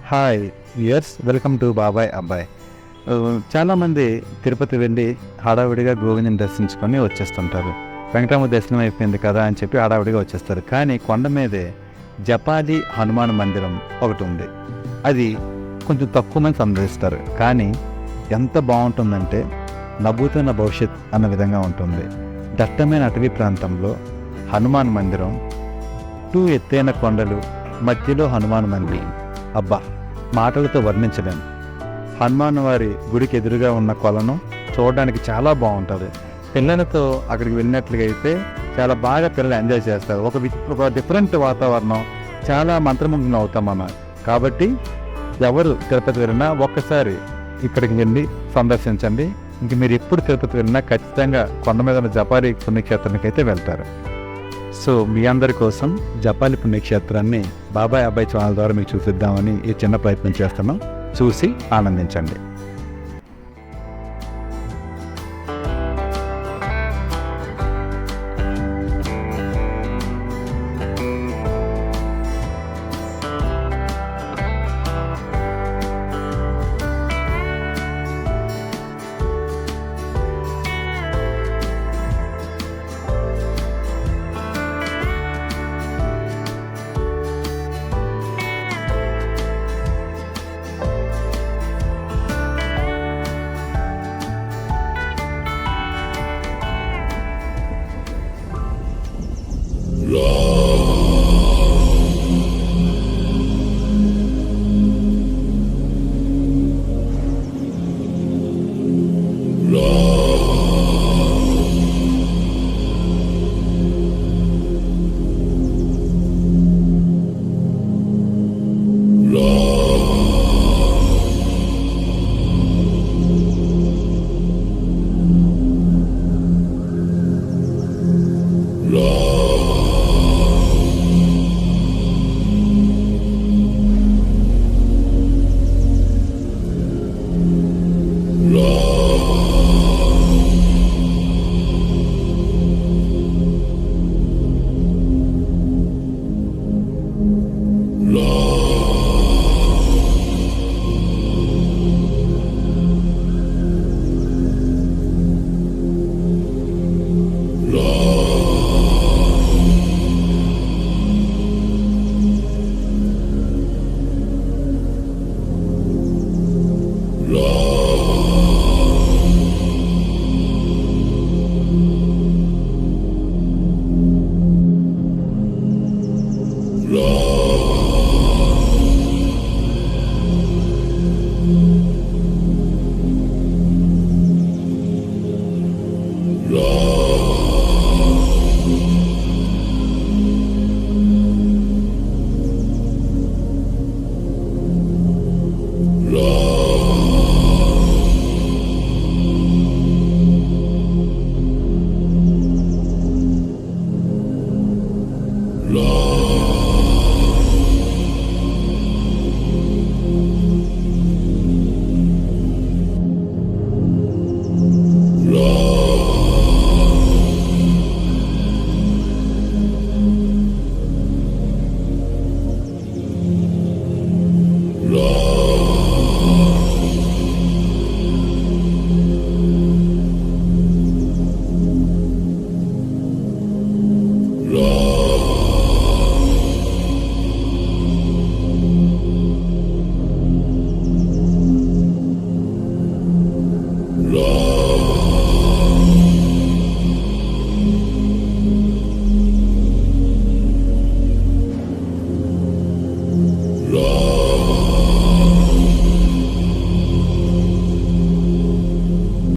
Hi viewers, welcome to బాబాయ్ అబ్బాయ్. చాలామంది తిరుపతి వెళ్ళి హడావిడిగా గోవిందుని దర్శించుకొని వచ్చేస్తుంటారు. వెంకటరామ దర్శనం అయిపోయింది కదా అని చెప్పి హడావిడిగా వచ్చేస్తారు. కానీ కొండ మీదే జపాలి హనుమాన్ మందిరం ఒకటి ఉంది. అది కొంచెం తక్కువ మంది సందర్శిస్తారు, కానీ ఎంత బాగుంటుందంటే నవ్వుతున్న భవిష్యత్ అన్న విధంగా ఉంటుంది. దట్టమైన అటవీ ప్రాంతంలో హనుమాన్ మందిరం, ఎత్తైన కొండలు, మధ్యలో హనుమాన్ మందిరం. అబ్బా, మాటలతో వర్ణించలేము. హనుమాన్ వారి గుడికి ఎదురుగా ఉన్న కొలను చూడడానికి చాలా బాగుంటుంది. పిల్లలతో అక్కడికి వెళ్ళినట్లుగా అయితే చాలా బాగా పిల్లలు ఎంజాయ్ చేస్తారు. ఒక డిఫరెంట్ వాతావరణం, చాలా మంత్రముగ్ధులు అవుతాం అన్న. కాబట్టి ఎవరు తిరుపతి వెళ్ళినా ఒక్కసారి ఇక్కడికి వెళ్ళి సందర్శించండి. ఇంక మీరు ఎప్పుడు తిరుపతి వెళ్ళినా ఖచ్చితంగా కొండ మీద ఉన్న జపాలి పుణ్యక్షేత్రానికి అయితే వెళ్తారు. సో మీ అందరి కోసం జపాలి పుణ్యక్షేత్రాన్ని బాబాయ్ అబ్బాయి ఛానల్ ద్వారా మీకు చూపిద్దామని ఈ చిన్న ప్రయత్నం చేస్తున్నాం. చూసి ఆనందించండి. Ra